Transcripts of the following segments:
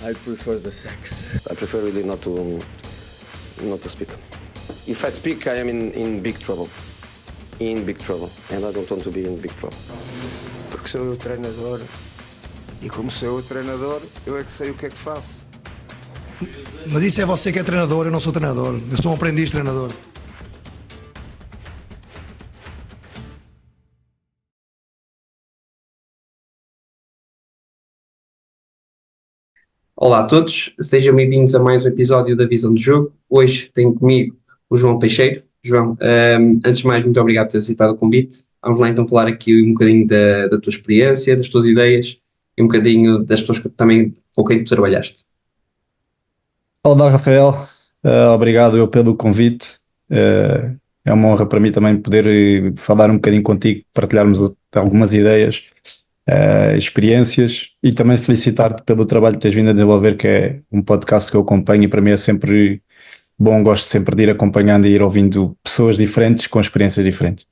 I prefer the sex. I prefer really not to speak. If I speak, I am in big trouble. In big trouble. And I don't want to be in big trouble. Porque sou eu o treinador. E como sou eu o treinador, eu é que sei o que é que faço. Mas isso é você que é treinador, eu não sou treinador. Eu sou um aprendiz treinador. Olá a todos, sejam bem-vindos a mais um episódio da Visão do Jogo. Hoje tenho comigo o João Peixeiro. João, antes de mais, muito obrigado por ter aceitado o convite. Vamos lá então falar aqui um bocadinho da tua experiência, das tuas ideias e um bocadinho das pessoas que também com quem tu trabalhaste. Olá, Rafael. Obrigado eu pelo convite. É uma honra para mim também poder falar um bocadinho contigo, partilharmos algumas ideias, experiências e também felicitar-te pelo trabalho que tens vindo a desenvolver, que é um podcast que eu acompanho e para mim é sempre bom, gosto sempre de ir acompanhando e ir ouvindo pessoas diferentes com experiências diferentes.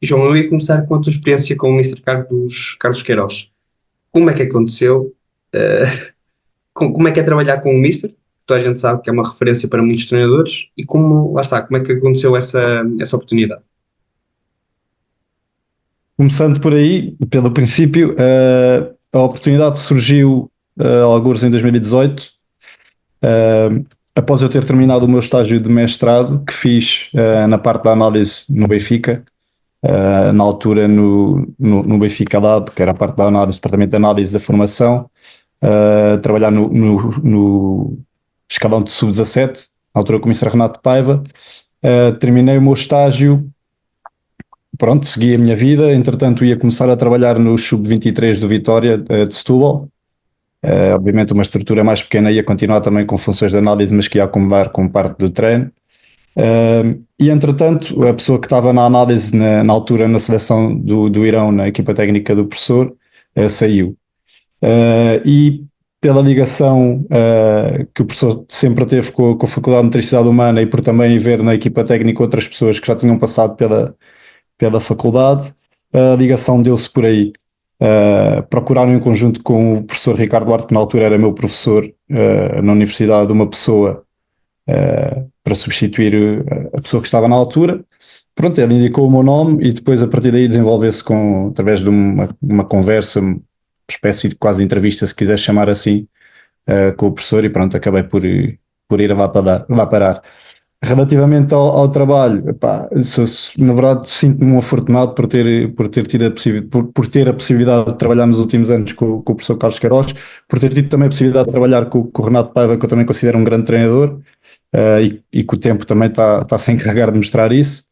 João, eu ia começar com a tua experiência com o Mr. Carlos Queiroz. Como é que aconteceu? Como é que é trabalhar com o Mister? Toda a gente sabe que é uma referência para muitos treinadores. E lá está, como é que aconteceu essa oportunidade? Começando por aí, pelo princípio, a oportunidade surgiu alguns em 2018, após eu ter terminado o meu estágio de mestrado, que fiz na parte da análise no Benfica, na altura no Benfica Lab, que era a parte da análise, departamento de análise da formação, trabalhar no escalão de sub-17, na altura com o Mr. Renato Paiva. Terminei o meu estágio, pronto, segui a minha vida, entretanto ia começar a trabalhar no sub-23 do Vitória de Setúbal. Obviamente uma estrutura mais pequena, ia continuar também com funções de análise, mas que ia acumular com parte do treino. E entretanto, a pessoa que estava na análise na altura na seleção do Irão, na equipa técnica do professor, saiu. E pela ligação que o professor sempre teve com a Faculdade de Motricidade Humana e por também ver na equipa técnica outras pessoas que já tinham passado pela faculdade, a ligação deu-se por aí. Procuraram em conjunto com o professor Ricardo Duarte, que na altura era meu professor na universidade, uma pessoa para substituir a pessoa que estava na altura. Pronto, ele indicou o meu nome e depois a partir daí desenvolveu-se através de uma conversa, uma espécie de quase entrevista, se quiser chamar assim, com o professor, e pronto, acabei por ir lá parar. Relativamente ao trabalho, epá, na verdade sinto-me um afortunado por ter tido por ter a possibilidade de trabalhar nos últimos anos com o professor Carlos Queiroz, por ter tido também a possibilidade de trabalhar com o Renato Paiva, que eu também considero um grande treinador, e que o tempo também está a se encarregar de mostrar isso.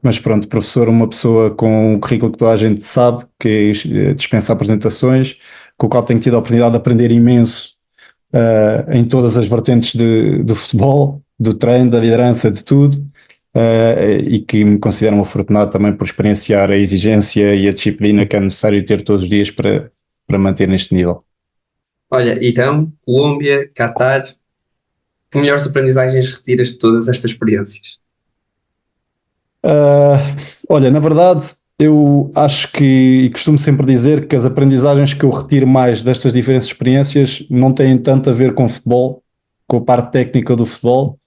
Mas pronto, professor, uma pessoa com um currículo que toda a gente sabe, que dispensa apresentações, com o qual tenho tido a oportunidade de aprender imenso em todas as vertentes do futebol, do treino, da liderança, de tudo, e que me considero um afortunado também por experienciar a exigência e a disciplina que é necessário ter todos os dias para manter neste nível. Olha, Irão, Colômbia, Catar, que melhores aprendizagens retiras de todas estas experiências? Olha, na verdade, eu acho e costumo sempre dizer que as aprendizagens que eu retiro mais destas diferentes experiências não têm tanto a ver com futebol, com a parte técnica do futebol,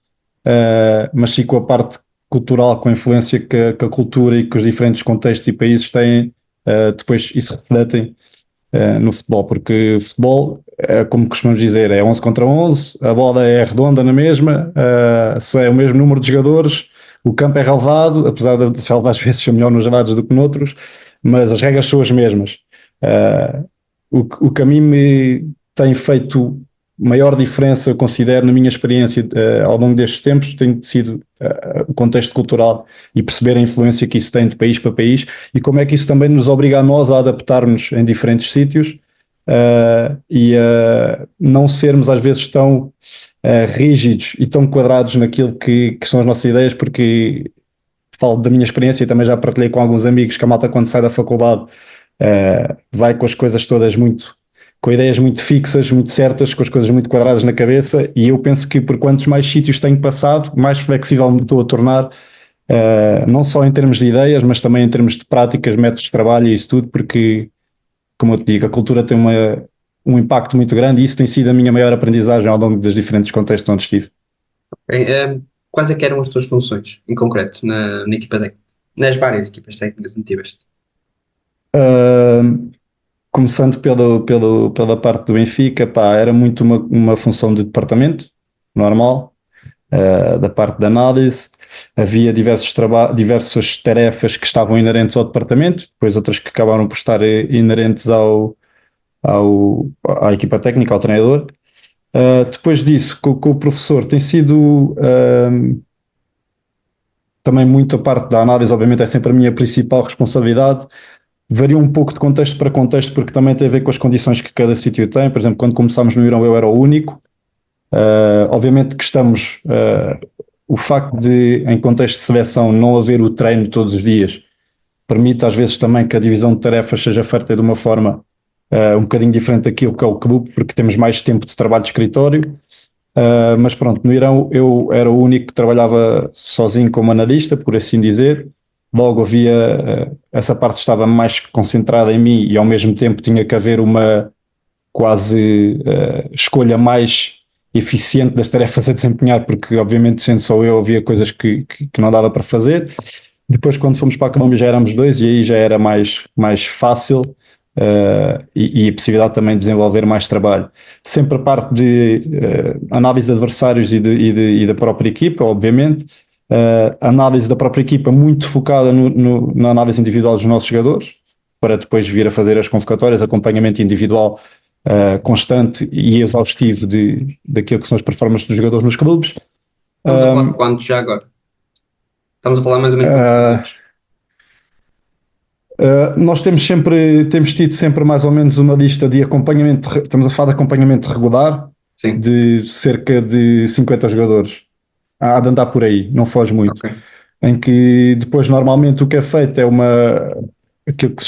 mas sim com a parte cultural, com a influência que a cultura e que os diferentes contextos e países têm, depois isso refletem no futebol, porque futebol, como costumamos dizer, é 11 contra 11, a bola é redonda na mesma, é o mesmo número de jogadores, o campo é relevado, apesar de relevado às vezes ser melhor nos relevados do que noutros, mas as regras são as mesmas. O que a mim me tem feito maior diferença, eu considero, na minha experiência ao longo destes tempos, tem sido o contexto cultural e perceber a influência que isso tem de país para país e como é que isso também nos obriga a nós a adaptar-nos em diferentes sítios e a não sermos às vezes tão rígidos e tão quadrados naquilo que são as nossas ideias, porque falo da minha experiência e também já partilhei com alguns amigos que a malta quando sai da faculdade vai com as coisas todas com ideias muito fixas, muito certas, com as coisas muito quadradas na cabeça, e eu penso que por quantos mais sítios tenho passado, mais flexível me estou a tornar, não só em termos de ideias, mas também em termos de práticas, métodos de trabalho e isso tudo, porque, como eu te digo, a cultura tem um impacto muito grande e isso tem sido a minha maior aprendizagem ao longo dos diferentes contextos onde estive. Ok. Quais é que eram as tuas funções, em concreto, na equipa técnica? Nas várias equipas técnicas onde tiveste? Uh, Começando pela parte do Benfica, pá, era muito uma função de departamento, normal, da parte da análise. Havia diversas tarefas que estavam inerentes ao departamento, depois outras que acabaram por estar inerentes à equipa técnica, ao treinador. Depois disso, com o professor, tem sido também muito a parte da análise, obviamente é sempre a minha principal responsabilidade. Varia um pouco de contexto para contexto, porque também tem a ver com as condições que cada sítio tem. Por exemplo, quando começámos no Irão, eu era o único. Obviamente que o facto de, em contexto de seleção, não haver o treino todos os dias, permite às vezes também que a divisão de tarefas seja feita de uma forma um bocadinho diferente daquilo que é o clube, porque temos mais tempo de trabalho de escritório. Mas pronto, no Irão eu era o único que trabalhava sozinho como analista, por assim dizer. Logo havia, essa parte estava mais concentrada em mim e ao mesmo tempo tinha que haver uma quase escolha mais eficiente das tarefas a desempenhar, porque obviamente sendo só eu havia coisas que não dava para fazer. Depois quando fomos para a Colômbia já éramos dois e aí já era mais fácil e a possibilidade também de desenvolver mais trabalho. Sempre a parte de análise de adversários e da própria equipa, obviamente. Análise da própria equipa muito focada na análise individual dos nossos jogadores, para depois vir a fazer as convocatórias, acompanhamento individual constante e exaustivo daquilo que são as performances dos jogadores nos clubes. Estamos a falar de quantos já agora? Estamos a falar mais ou menos de quantos jogadores? Nós temos tido sempre mais ou menos uma lista de acompanhamento, estamos a falar de acompanhamento regular, Sim. de cerca de 50 jogadores. Há de andar por aí, não foge muito. Ok. Em que depois normalmente o que é feito é aquilo que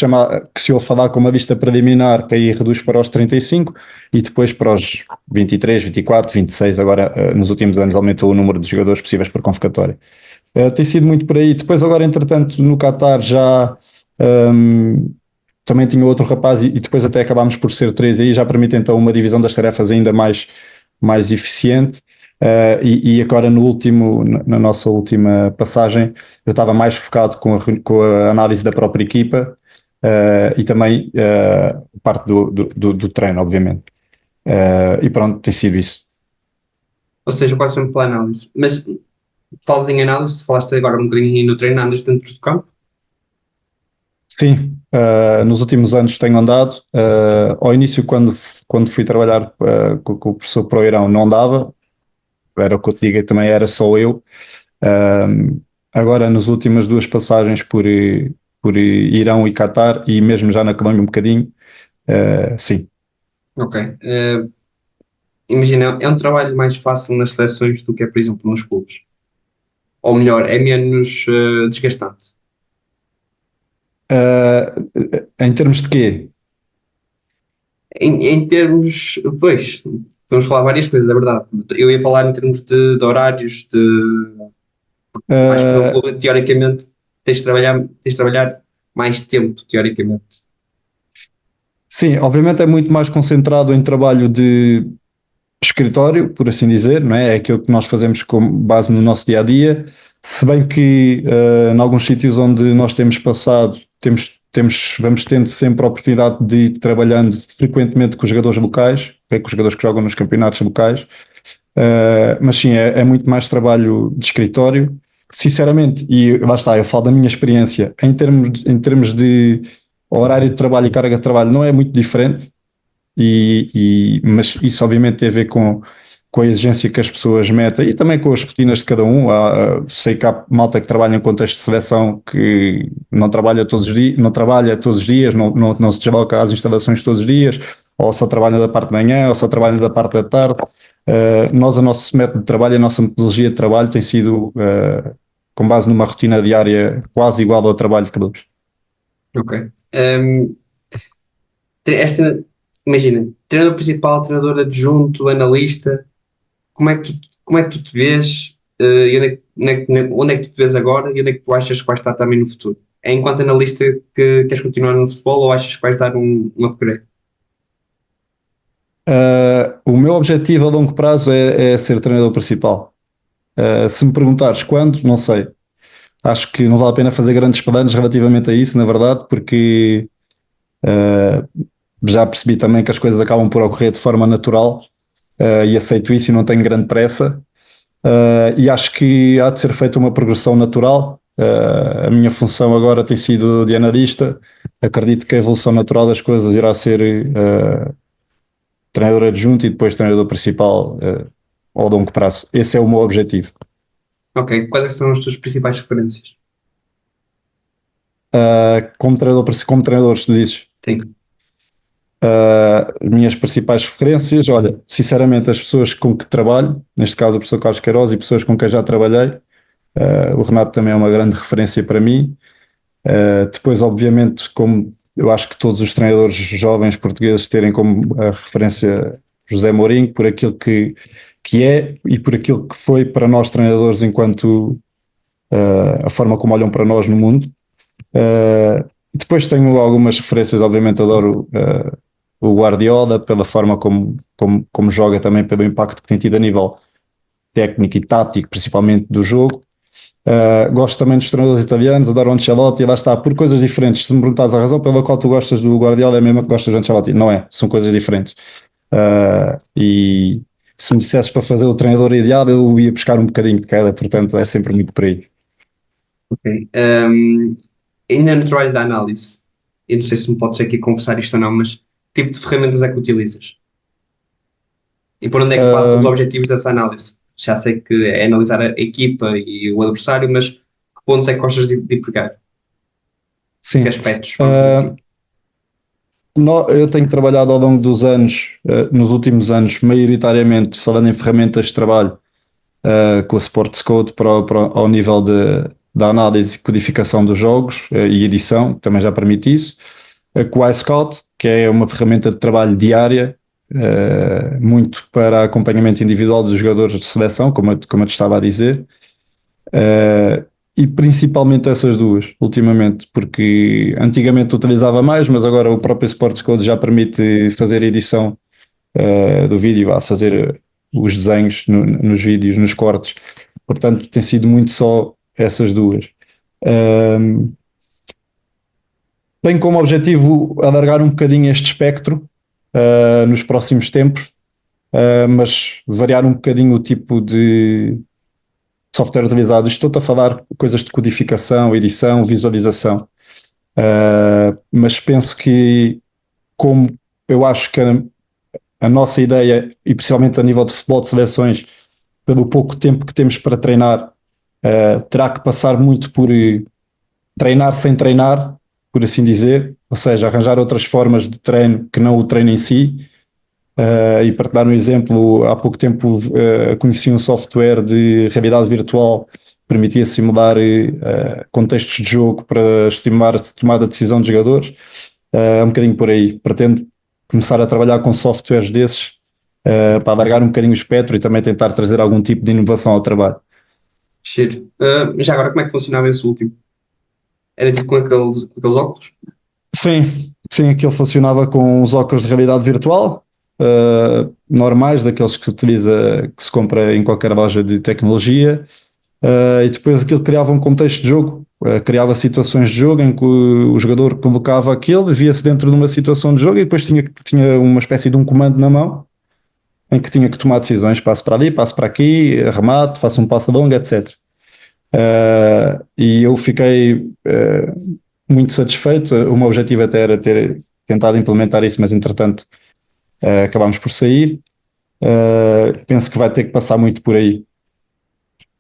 se ouve falar como uma lista preliminar, que aí reduz para os 35 e depois para os 23, 24, 26, agora nos últimos anos aumentou o número de jogadores possíveis por convocatória. Tem sido muito por aí. Depois agora, entretanto, no Qatar já também tinha outro rapaz e depois até acabámos por ser três e aí já permite então uma divisão das tarefas ainda mais eficiente. E agora na nossa última passagem eu estava mais focado com a análise da própria equipa e também parte do treino, obviamente. E pronto, tem sido isso. Ou seja, quase sempre pela análise. Mas falas em análise, tu falaste agora um bocadinho aí no treino, andas dentro do campo? Sim, nos últimos anos tenho andado. Ao início, quando fui trabalhar com o professor para o Irão, não dava. Era o que eu te digo, também era só eu. Agora, nas últimas duas passagens por Irão e Qatar, e mesmo já na Colômbia um bocadinho, sim. Ok. Imagina, é um trabalho mais fácil nas seleções do que é, por exemplo, nos clubes. Ou melhor, é menos desgastante. Em termos de quê? Em termos, pois, vamos falar várias coisas, é verdade. Eu ia falar em termos de horários, acho que no clube, teoricamente, tens de trabalhar mais tempo, teoricamente. Sim, obviamente é muito mais concentrado em trabalho de escritório, por assim dizer, não é? É aquilo que nós fazemos com base no nosso dia a dia. Se bem que em alguns sítios onde nós temos passado, vamos tendo sempre a oportunidade de ir trabalhando frequentemente com os jogadores locais, com os jogadores que jogam nos campeonatos locais. Mas sim, é muito mais trabalho de escritório. Sinceramente, e lá está, eu falo da minha experiência, em termos de horário de trabalho e carga de trabalho, não é muito diferente. Mas isso obviamente tem a ver com a exigência que as pessoas metem e também com as rotinas de cada um. Sei que há malta que trabalha em contexto de seleção que não trabalha todos os dias, não se desloca às instalações todos os dias, ou só trabalha da parte da manhã, ou só trabalha da parte da tarde. O nosso método de trabalho, a nossa metodologia de trabalho tem sido com base numa rotina diária quase igual ao trabalho de clubes. Ok. Imagina, treinador principal, treinador adjunto, analista, como é que tu te vês e onde é que tu te vês agora e onde é que tu achas que vais estar também no futuro? É enquanto analista que queres continuar no futebol ou achas que vais dar um upgrade? O meu objetivo a longo prazo é ser treinador principal. Se me perguntares quando, não sei. Acho que não vale a pena fazer grandes planos relativamente a isso, na verdade, porque já percebi também que as coisas acabam por ocorrer de forma natural, e aceito isso e não tenho grande pressa. E acho que há de ser feita uma progressão natural. A minha função agora tem sido de analista. Acredito que a evolução natural das coisas irá ser treinador adjunto e depois treinador principal ao longo prazo. Esse é o meu objetivo. Ok, quais é que são as tuas principais referências? Como treinador, se tu dizes. Sim. As minhas principais referências, olha, sinceramente, as pessoas com que trabalho, neste caso o professor Carlos Queiroz e pessoas com quem já trabalhei, o Renato também é uma grande referência para mim. Depois, obviamente, como eu acho que todos os treinadores jovens portugueses terem como a referência José Mourinho, por aquilo que é e por aquilo que foi para nós treinadores enquanto a forma como olham para nós no mundo. Depois tenho algumas referências, obviamente adoro o Guardiola pela forma como joga, também pelo impacto que tem tido a nível técnico e tático, principalmente do jogo. Gosto também dos treinadores italianos, adoro o Ancelotti, e lá está, por coisas diferentes. Se me perguntares a razão pela qual tu gostas do Guardiola é a mesma que gostas do Ancelotti, não é, são coisas diferentes. E se me dissesses para fazer o treinador ideal, eu ia buscar um bocadinho de cada, portanto é sempre muito por aí. Ok. Ainda no trabalho da análise, eu não sei se me podes aqui confessar isto ou não, mas que tipo de ferramentas é que utilizas? E por onde é que passam os objetivos dessa análise? Já sei que é analisar a equipa e o adversário, mas que pontos é que gostas de pegar? Sim. Que aspectos, vamos dizer assim? Eu tenho trabalhado ao longo dos anos, nos últimos anos, maioritariamente falando em ferramentas de trabalho, com o Sports Code ao nível da análise e codificação dos jogos e edição, que também já permite isso. Com o iScout, que é uma ferramenta de trabalho diária, muito para acompanhamento individual dos jogadores de seleção, como eu te estava a dizer. E principalmente essas duas, ultimamente, porque antigamente utilizava mais, mas agora o próprio Sports Code já permite fazer edição do vídeo, fazer os desenhos nos vídeos, nos cortes. Portanto, tem sido muito só essas duas. Tenho como objetivo alargar um bocadinho este espectro nos próximos tempos, mas variar um bocadinho o tipo de software utilizado. Estou-te a falar coisas de codificação, edição, visualização, mas penso que, como eu acho que a nossa ideia, e principalmente a nível de futebol de seleções, pelo pouco tempo que temos para treinar, terá que passar muito por treinar sem treinar, por assim dizer, ou seja, arranjar outras formas de treino que não o treino em si. E para te dar um exemplo, há pouco tempo conheci um software de realidade virtual que permitia simular contextos de jogo para estimular a tomada de decisão de jogadores. Um bocadinho por aí. Pretendo começar a trabalhar com softwares desses para alargar um bocadinho o espectro e também tentar trazer algum tipo de inovação ao trabalho. Cheiro. Já agora, como é que funcionava esse último? Era tipo com aqueles óculos? Sim, aquilo funcionava com os óculos de realidade virtual, normais, daqueles que que se compra em qualquer loja de tecnologia, e depois aquilo criava um contexto de jogo, criava situações de jogo em que o jogador colocava aquilo, via-se dentro de uma situação de jogo e depois tinha uma espécie de um comando na mão em que tinha que tomar decisões, passo para ali, passo para aqui, remate, faço um passo longo, etc. E eu fiquei muito satisfeito. O meu objetivo até era ter tentado implementar isso, mas entretanto acabámos por sair. Penso que vai ter que passar muito por aí.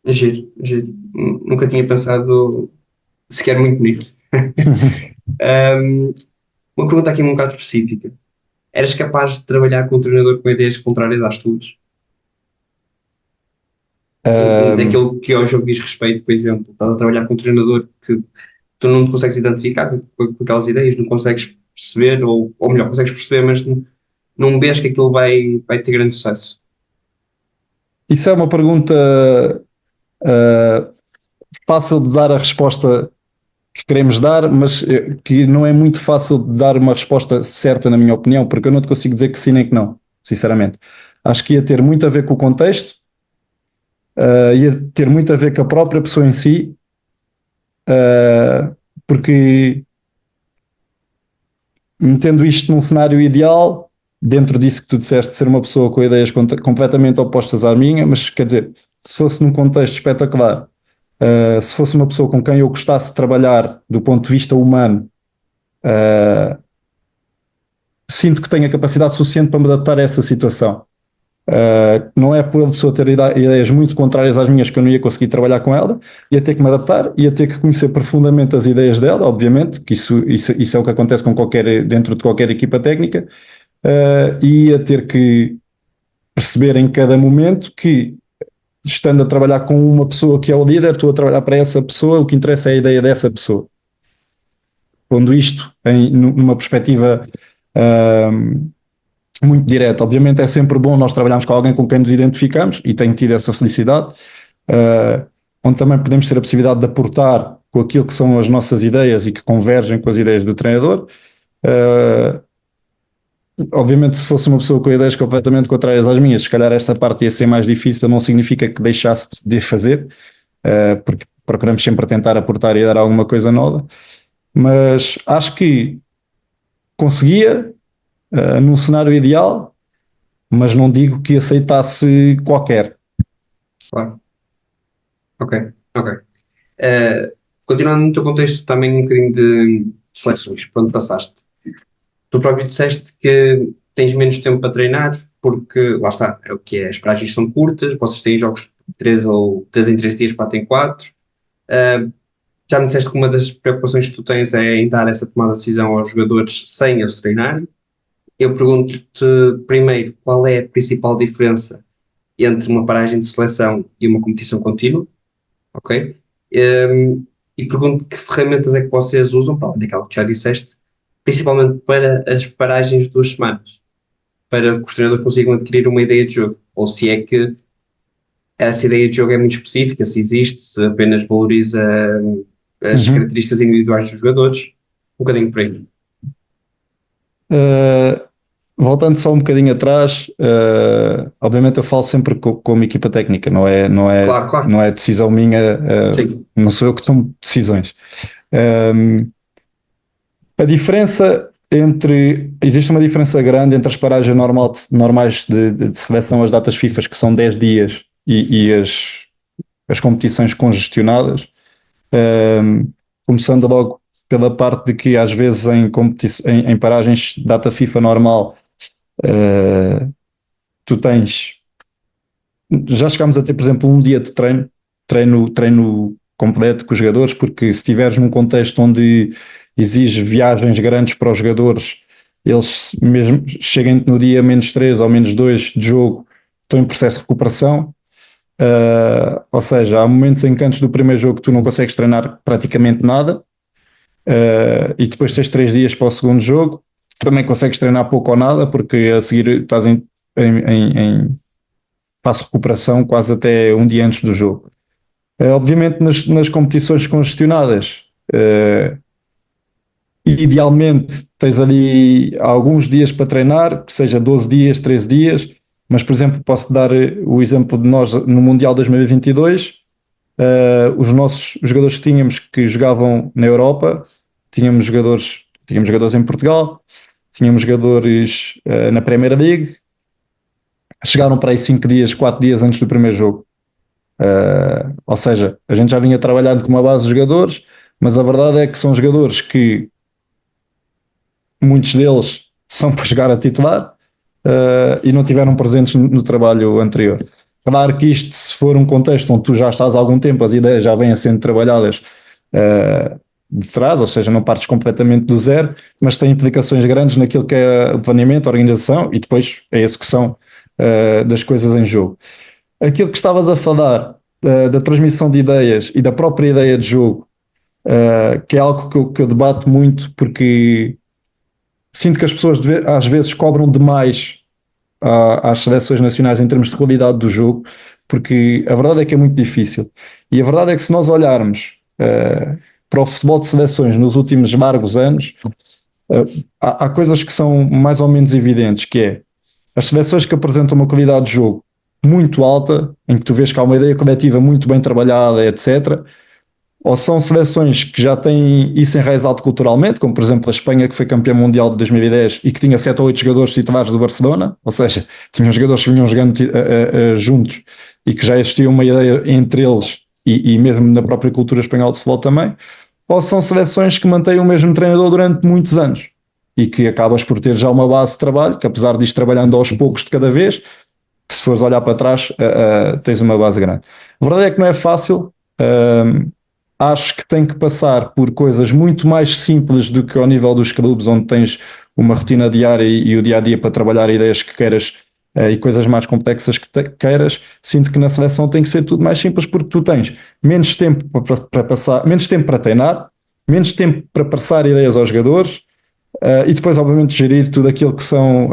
Giro, giro. Nunca tinha pensado sequer muito nisso. Uma pergunta aqui um bocado específica. Eras capaz de trabalhar com um treinador com ideias contrárias às tuas? Daquilo que ao jogo diz respeito, por exemplo. Estás a trabalhar com um treinador que tu não te consegues identificar com aquelas ideias, não consegues perceber, ou melhor, consegues perceber, mas não vês que aquilo vai ter grande sucesso. Isso é uma pergunta fácil de dar a resposta que queremos dar, mas que não é muito fácil de dar uma resposta certa, na minha opinião, porque eu não te consigo dizer que sim nem que não, sinceramente. Acho que ia ter muito a ver com o contexto, ia ter muito a ver com a própria pessoa em si, porque metendo isto num cenário ideal, dentro disso que tu disseste, ser uma pessoa com ideias completamente opostas à minha, mas quer dizer, se fosse num contexto espetacular, se fosse uma pessoa com quem eu gostasse de trabalhar do ponto de vista humano, sinto que tenho a capacidade suficiente para me adaptar a essa situação. Não é por a pessoa ter ideias muito contrárias às minhas que eu não ia conseguir trabalhar com ela, ia ter que me adaptar, ia ter que conhecer profundamente as ideias dela, obviamente, que isso é o que acontece com dentro de qualquer equipa técnica, e ia ter que perceber em cada momento que, estando a trabalhar com uma pessoa que é o líder, estou a trabalhar para essa pessoa, o que interessa é a ideia dessa pessoa. Pondo isto numa perspectiva muito direta. Obviamente é sempre bom nós trabalharmos com alguém com quem nos identificamos, e tenho tido essa felicidade, onde também podemos ter a possibilidade de aportar com aquilo que são as nossas ideias e que convergem com as ideias do treinador. Obviamente, se fosse uma pessoa com ideias completamente contrárias às minhas, se calhar esta parte ia ser mais difícil, não significa que deixasse de fazer, porque procuramos sempre tentar aportar e dar alguma coisa nova, mas acho que conseguia, num cenário ideal, mas não digo que aceitasse qualquer. Claro. Ok. Continuando no teu contexto também um bocadinho de seleções, por onde passaste. Tu próprio disseste que tens menos tempo para treinar, porque, lá está, é o que é, as paragens são curtas, vocês têm jogos de 3 em 3 dias, 4 em 4. Já me disseste que uma das preocupações que tu tens é em dar essa tomada de decisão aos jogadores sem eles treinarem. Eu pergunto-te primeiro qual é a principal diferença entre uma paragem de seleção e uma competição contínua, ok? E pergunto que ferramentas é que vocês usam, para além daquela que já disseste, principalmente para as paragens de 2 semanas, para que os treinadores consigam adquirir uma ideia de jogo, ou se é que essa ideia de jogo é muito específica, se existe, se apenas valoriza as características individuais dos jogadores, um bocadinho por aí. Voltando só um bocadinho atrás, obviamente eu falo sempre como equipa técnica, não é Claro. não é decisão minha, não sou eu que tomo decisões. A diferença existe uma diferença grande entre as paragens normais de seleção, as datas FIFA, que são 10 dias, e as competições congestionadas, começando logo pela parte de que às vezes em paragens de data FIFA normal, tu tens, já chegámos a ter, por exemplo, um dia de treino completo com os jogadores, porque se estiveres num contexto onde exige viagens grandes para os jogadores, eles mesmo cheguem no dia -3 ou -2 de jogo, estão em processo de recuperação. Ou seja, há momentos em que antes do primeiro jogo tu não consegues treinar praticamente nada, e depois tens 3 dias para o segundo jogo, também consegues treinar pouco ou nada, porque a seguir estás em fase de recuperação quase até um dia antes do jogo. Obviamente nas competições congestionadas, idealmente tens ali alguns dias para treinar, que seja 12 dias, 13 dias, mas por exemplo posso dar o exemplo de nós no Mundial 2022, os nossos jogadores que jogavam na Europa, tínhamos jogadores em Portugal, tínhamos jogadores na Premier League, chegaram para aí 5 dias, 4 dias antes do primeiro jogo. Ou seja, a gente já vinha trabalhando com uma base de jogadores, mas a verdade é que são jogadores que muitos deles são para jogar a titular, e não tiveram presentes no trabalho anterior. Claro que isto, se for um contexto onde tu já estás há algum tempo, as ideias já vêm sendo trabalhadas de trás, ou seja, não partes completamente do zero, mas tem implicações grandes naquilo que é o planeamento, a organização e depois a execução das coisas em jogo. Aquilo que estavas a falar da transmissão de ideias e da própria ideia de jogo, que é algo que eu debato muito, porque sinto que as pessoas às vezes cobram demais às seleções nacionais em termos de qualidade do jogo, porque a verdade é que é muito difícil. E a verdade é que se nós olharmos para o futebol de seleções nos últimos largos anos, há coisas que são mais ou menos evidentes, que é as seleções que apresentam uma qualidade de jogo muito alta, em que tu vês que há uma ideia coletiva muito bem trabalhada, etc., ou são seleções que já têm isso enraizado culturalmente, como por exemplo a Espanha, que foi campeã mundial de 2010 e que tinha 7 ou 8 jogadores titulares do Barcelona, ou seja, tinham jogadores que vinham jogando juntos e que já existia uma ideia entre eles e mesmo na própria cultura espanhola de futebol também, ou são seleções que mantêm o mesmo treinador durante muitos anos e que acabas por ter já uma base de trabalho, que apesar de ir trabalhando aos poucos de cada vez, que se fores olhar para trás, tens uma base grande. A verdade é que não é fácil. Acho que tem que passar por coisas muito mais simples do que ao nível dos clubes, onde tens uma rotina diária e o dia a dia para trabalhar ideias que queiras e coisas mais complexas que queiras. Sinto que na seleção tem que ser tudo mais simples, porque tu tens menos tempo para passar, menos tempo para treinar, menos tempo para passar ideias aos jogadores e depois, obviamente, gerir tudo aquilo que são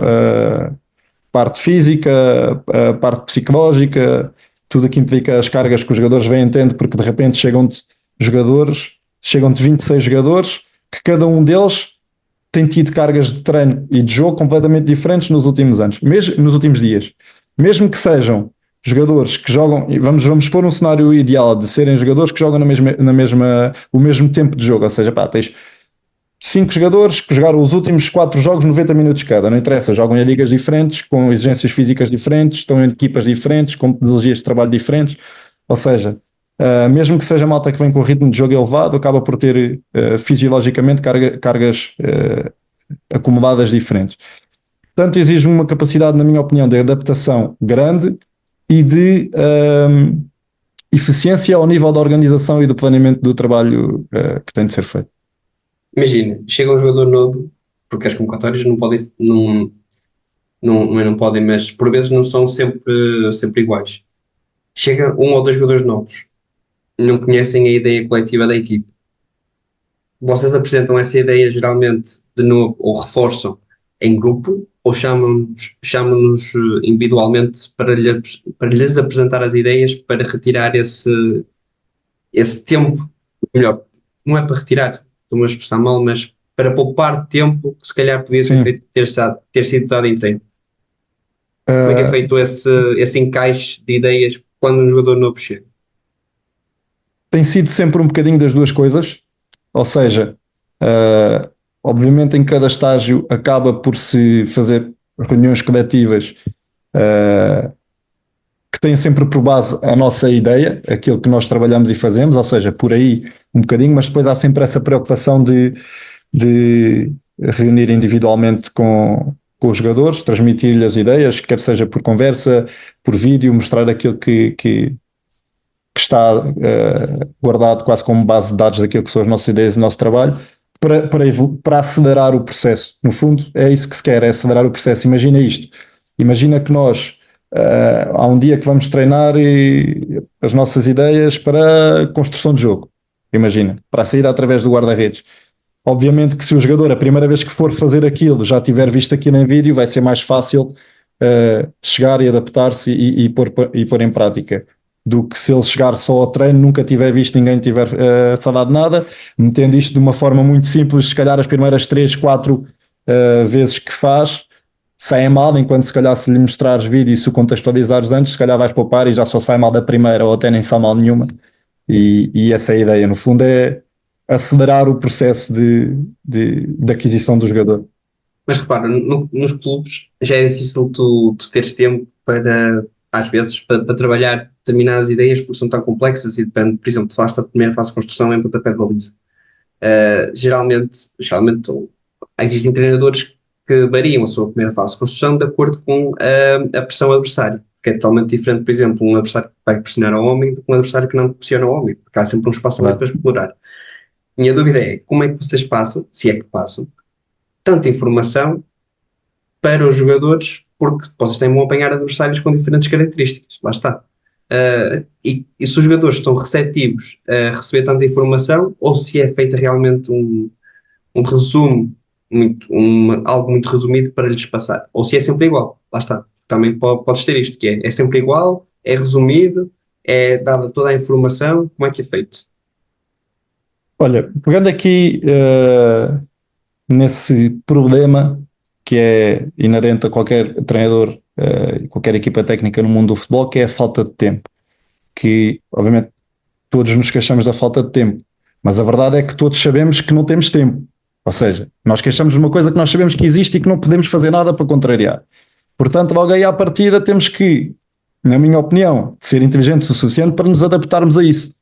parte física, parte psicológica, tudo o que implica as cargas que os jogadores vêm tendo, porque de repente chegam-te 26 jogadores, que cada um deles tem tido cargas de treino e de jogo completamente diferentes nos últimos anos, mesmo nos últimos dias. Mesmo que sejam jogadores que jogam, e vamos pôr um cenário ideal de serem jogadores que jogam o mesmo tempo de jogo, ou seja, tens 5 jogadores que jogaram os últimos 4 jogos 90 minutos cada, não interessa, jogam em ligas diferentes, com exigências físicas diferentes, estão em equipas diferentes, com metodologias de trabalho diferentes, ou seja, mesmo que seja malta que vem com ritmo de jogo elevado, acaba por ter fisiologicamente cargas acumuladas diferentes. Portanto, exige uma capacidade, na minha opinião, de adaptação grande e de eficiência ao nível da organização e do planeamento do trabalho que tem de ser feito. Imagina, chega um jogador novo, porque as convocatórias não podem, não podem, mas por vezes não são sempre iguais. Chega um ou dois jogadores novos, não conhecem a ideia coletiva da equipe. Vocês apresentam essa ideia geralmente de novo, ou reforçam em grupo, ou chamam-nos individualmente para lhes apresentar as ideias, para retirar esse tempo, melhor, não é para retirar, estou-me a expressar mal, mas para poupar tempo que se calhar podia ter sido dado em treino. Como é que é feito esse encaixe de ideias quando um jogador novo chega? Tem sido sempre um bocadinho das duas coisas, ou seja, obviamente em cada estágio acaba por se fazer reuniões coletivas que têm sempre por base a nossa ideia, aquilo que nós trabalhamos e fazemos, ou seja, por aí um bocadinho, mas depois há sempre essa preocupação de reunir individualmente com os jogadores, transmitir-lhes as ideias, quer seja por conversa, por vídeo, mostrar aquilo que está guardado quase como base de dados daquilo que são as nossas ideias e o nosso trabalho, para acelerar o processo. No fundo, é isso que se quer, é acelerar o processo. Imagina isto. Imagina que nós, há um dia que vamos treinar as nossas ideias para a construção de jogo. Imagina, para a saída através do guarda-redes. Obviamente que se o jogador, a primeira vez que for fazer aquilo, já tiver visto aquilo em vídeo, vai ser mais fácil chegar e adaptar-se e pôr em prática, do que se ele chegar só ao treino, nunca tiver visto, ninguém tiver falado nada, metendo isto de uma forma muito simples, se calhar as primeiras 3, 4 vezes que faz, sai mal, enquanto se calhar se lhe mostrares vídeo e se o contextualizares antes, se calhar vais poupar e já só sai mal da primeira ou até nem sai mal nenhuma. E essa é a ideia, no fundo, é acelerar o processo de aquisição do jogador. Mas repara, nos clubes já é difícil tu teres tempo para, às vezes, para trabalhar determinadas ideias porque são tão complexas e depende, por exemplo, tu falaste da primeira fase de construção em pontapé de baliza. Geralmente existem treinadores que variam a sua primeira fase de construção de acordo com a pressão adversária, que é totalmente diferente, por exemplo, um adversário que vai pressionar ao homem do que um adversário que não pressiona ao homem, porque há sempre um espaço ali para explorar. Minha dúvida é, como é que vocês passam, se é que passam, tanta informação para os jogadores, porque vocês têm de apanhar adversários com diferentes características, lá está. E se os jogadores estão receptivos a receber tanta informação, ou se é feito realmente um resumo, algo muito resumido para lhes passar, ou se é sempre igual, lá está. Também podes ter isto, que é sempre igual, é resumido, é dada toda a informação, como é que é feito? Olha, pegando aqui nesse problema que é inerente a qualquer treinador, qualquer equipa técnica no mundo do futebol, que é a falta de tempo. Que, obviamente, todos nos queixamos da falta de tempo, mas a verdade é que todos sabemos que não temos tempo. Ou seja, nós queixamos de uma coisa que nós sabemos que existe e que não podemos fazer nada para contrariar. Portanto, logo aí à partida temos que, na minha opinião, ser inteligentes o suficiente para nos adaptarmos a isso.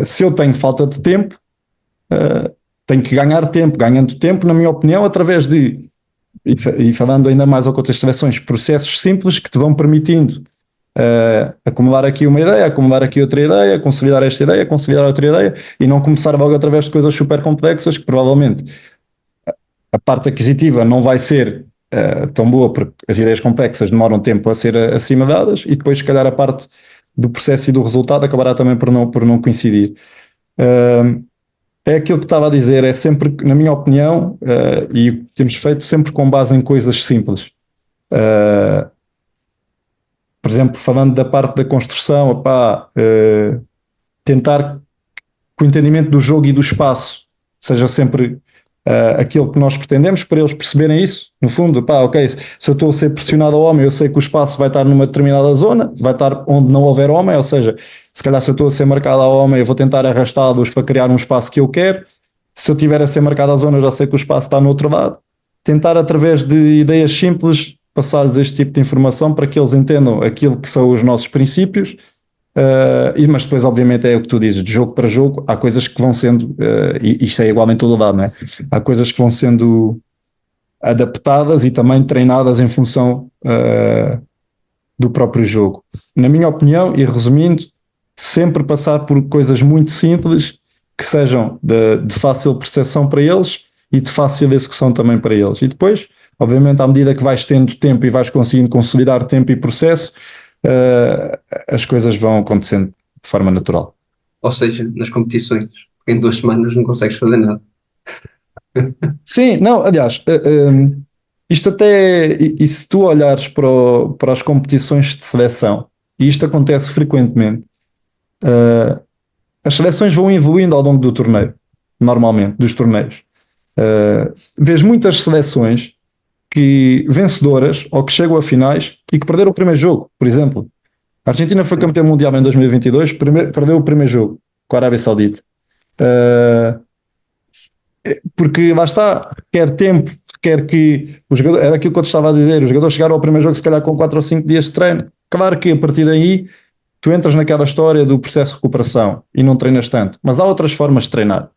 Se eu tenho falta de tempo, tenho que ganhar tempo. Ganhando tempo, na minha opinião, através de, e falando ainda mais ao contexto de seleções, processos simples que te vão permitindo acumular aqui uma ideia, acumular aqui outra ideia, consolidar esta ideia, consolidar outra ideia, e não começar logo através de coisas super complexas que provavelmente a parte aquisitiva não vai ser tão boa, porque as ideias complexas demoram tempo a ser assimiladas, e depois se calhar a parte do processo e do resultado acabará também por não coincidir. É aquilo que estava a dizer, é sempre, na minha opinião, e o que temos feito sempre com base em coisas simples. Por exemplo, falando da parte da construção, tentar que o entendimento do jogo e do espaço seja sempre aquilo que nós pretendemos, para eles perceberem isso. No fundo, ok, se eu estou a ser pressionado ao homem, eu sei que o espaço vai estar numa determinada zona, vai estar onde não houver homem, ou seja, se calhar se eu estou a ser marcado ao homem, eu vou tentar arrastá-los para criar um espaço que eu quero. Se eu tiver a ser marcado à zona, eu já sei que o espaço está no outro lado. Tentar, através de ideias simples, passar-lhes este tipo de informação para que eles entendam aquilo que são os nossos princípios. Mas depois, obviamente, é o que tu dizes, de jogo para jogo, há coisas que vão sendo, e isto é igualmente todo lado, não é? Há coisas que vão sendo adaptadas e também treinadas em função do próprio jogo. Na minha opinião, e resumindo, sempre passar por coisas muito simples que sejam de fácil percepção para eles e de fácil execução também para eles. E depois, obviamente, à medida que vais tendo tempo e vais conseguindo consolidar tempo e processo, as coisas vão acontecendo de forma natural. Ou seja, nas competições, em 2 semanas não consegues fazer nada. Sim, não, aliás, isto até, e se tu olhares para as competições de seleção, e isto acontece frequentemente, as seleções vão evoluindo ao longo do torneio, normalmente, dos torneios. Vês muitas seleções vencedoras ou que chegam a finais e que perderam o primeiro jogo, por exemplo. A Argentina foi campeã mundial em 2022, perdeu o primeiro jogo com a Arábia Saudita. Porque lá está, requer tempo, requer que o jogador, era aquilo que eu te estava a dizer, os jogadores chegaram ao primeiro jogo se calhar com 4 ou 5 dias de treino. Claro que a partir daí tu entras naquela história do processo de recuperação e não treinas tanto, mas há outras formas de treinar,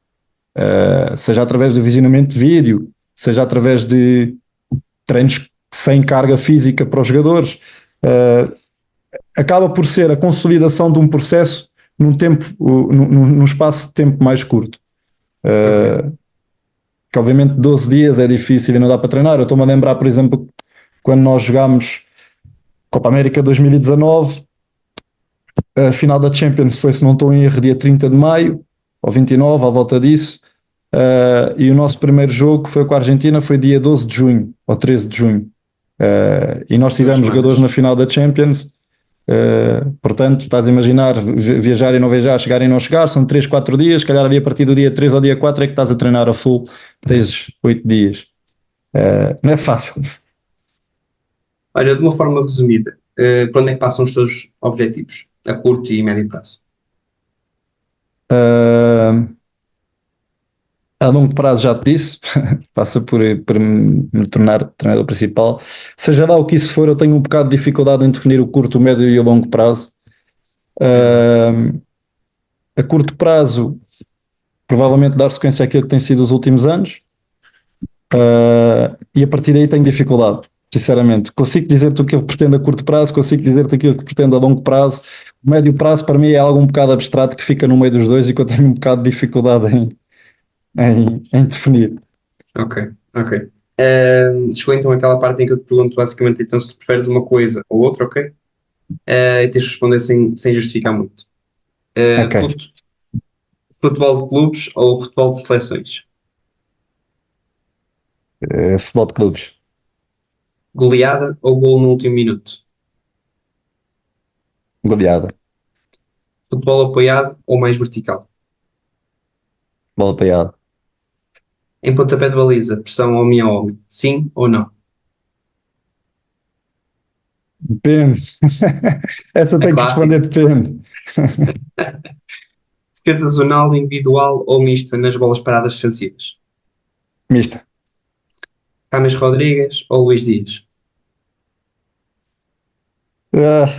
seja através do visionamento de vídeo, seja através de treinos sem carga física para os jogadores. Acaba por ser a consolidação de um processo num espaço de tempo mais curto. Que obviamente 12 dias é difícil e não dá para treinar. Eu estou-me a lembrar, por exemplo, quando nós jogámos Copa América 2019, a final da Champions foi, se não estou em erro, dia 30 de maio, ou 29, à volta disso, e o nosso primeiro jogo foi com a Argentina, foi dia 12 de junho, ou 13 de junho. E nós tivemos jogadores na final da Champions. Portanto, estás a imaginar viajar e não viajar, chegar e não chegar, são 3, 4 dias, se calhar ali a partir do dia 3 ao dia 4 é que estás a treinar a full, tens 8 dias. Não é fácil. Olha, de uma forma resumida, para onde é que passam os teus objetivos, a curto e médio prazo? A longo prazo já te disse, passa por me tornar treinador principal. Seja lá o que isso for, eu tenho um bocado de dificuldade em definir o curto, o médio e o longo prazo. A curto prazo, provavelmente dar sequência àquilo que tem sido os últimos anos, e a partir daí tenho dificuldade, sinceramente. Consigo dizer-te o que eu pretendo a curto prazo, consigo dizer-te aquilo que pretendo a longo prazo. O médio prazo para mim é algo um bocado abstrato que fica no meio dos dois e que eu tenho um bocado de dificuldade em definir. Ok. Chegou então aquela parte em que eu te pergunto basicamente então se tu preferes uma coisa ou outra, ok? E tens de responder sem justificar muito. Ok. Futebol de clubes ou futebol de seleções? Futebol de clubes. Goleada ou gol no último minuto? Goleada. Futebol apoiado ou mais vertical? Bola apoiada. Em pontapé de baliza, pressão homem a homem? Sim ou não? Depende. Essa tem que clássica. responder depende. Defesa zonal, individual ou mista nas bolas paradas defensivas? Mista. James Rodrigues ou Luís Dias?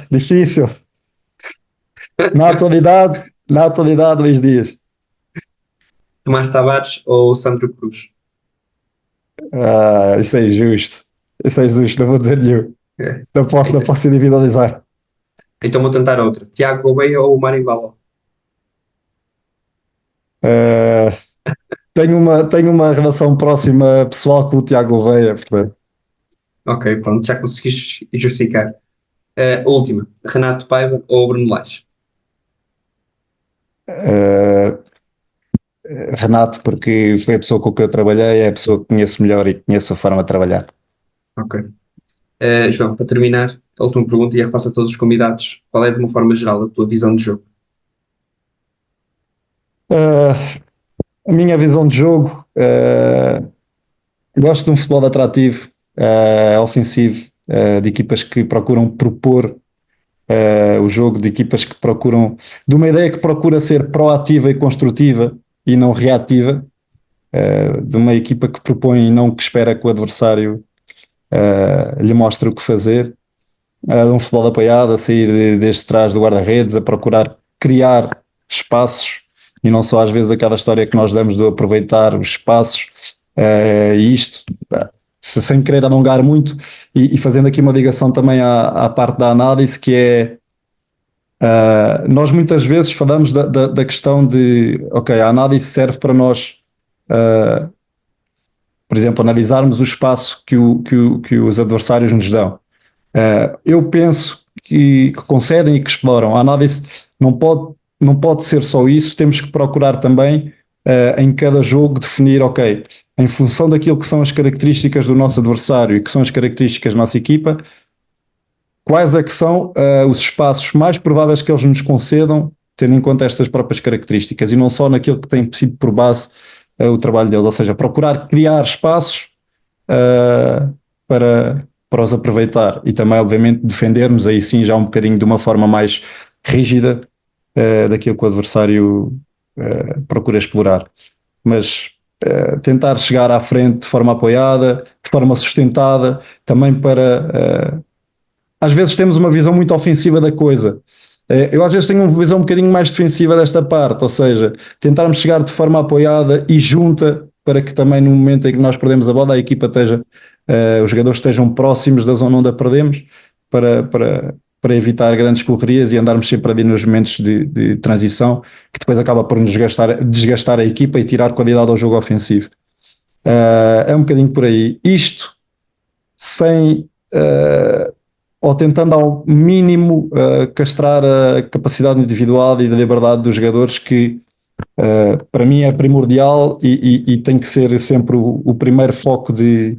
Difícil. Na atualidade, Luís Dias. Tomás Tavares ou Sandro Cruz? Isto é injusto. Isso é injusto, não vou dizer nenhum. É. Não posso individualizar. Então vou tentar outra. Tiago Gouveia ou Mário Baló? Uh, tenho uma relação próxima pessoal com o Tiago Gouveia, portanto. Ok, pronto, já conseguiste justificar. Última. Renato Paiva ou Bruno Lage? Uh, Renato, porque foi a pessoa com quem eu trabalhei, é a pessoa que conheço melhor e conheço a forma de trabalhar. Ok. João, para terminar, a última pergunta e a que faço a todos os convidados. Qual é, de uma forma geral, a tua visão de jogo? A minha visão de jogo, gosto de um futebol atrativo, ofensivo, de equipas que procuram propor o jogo, de equipas que procuram, de uma ideia que procura ser proativa e construtiva e não reativa, de uma equipa que propõe e não que espera que o adversário lhe mostre o que fazer, de um futebol apoiado, a sair desde trás do guarda-redes, a procurar criar espaços e não só às vezes aquela história que nós damos de aproveitar os espaços, e isto sem querer alongar muito e fazendo aqui uma ligação também à parte da análise, que é nós muitas vezes falamos da questão de, ok, a análise serve para nós, por exemplo, analisarmos o espaço que os adversários nos dão. Eu penso que concedem e que exploram. A análise não pode ser só isso, temos que procurar também em cada jogo definir, ok, em função daquilo que são as características do nosso adversário e que são as características da nossa equipa, quais é que são os espaços mais prováveis que eles nos concedam, tendo em conta estas próprias características e não só naquilo que tem sido por base o trabalho deles, ou seja, procurar criar espaços para os aproveitar e também, obviamente, defendermos aí sim já um bocadinho de uma forma mais rígida daquilo que o adversário procura explorar. Mas tentar chegar à frente de forma apoiada, de forma sustentada, também para... às vezes temos uma visão muito ofensiva da coisa. Eu às vezes tenho uma visão um bocadinho mais defensiva desta parte, ou seja, tentarmos chegar de forma apoiada e junta para que também no momento em que nós perdemos a bola, a equipa esteja, os jogadores estejam próximos da zona onde a perdemos, para evitar grandes correrias e andarmos sempre ali nos momentos de transição, que depois acaba por nos desgastar a equipa e tirar qualidade ao jogo ofensivo. É um bocadinho por aí. Isto sem... ou tentando ao mínimo castrar a capacidade individual e da liberdade dos jogadores, que para mim é primordial e tem que ser sempre o primeiro foco de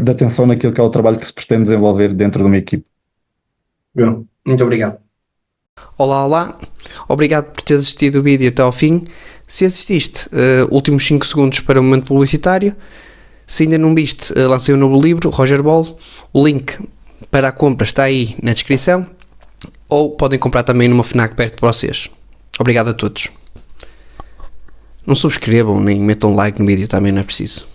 atenção naquilo que é o trabalho que se pretende desenvolver dentro de uma equipe. João, muito obrigado. Olá, obrigado por teres assistido o vídeo até ao fim. Se assististe, últimos 5 segundos para o momento publicitário. Se ainda não viste, lancei um novo livro, Roger Ball. O link para a compra está aí na descrição. Ou podem comprar também numa FNAC perto de vocês. Obrigado a todos. Não subscrevam nem metam like no vídeo, também não é preciso.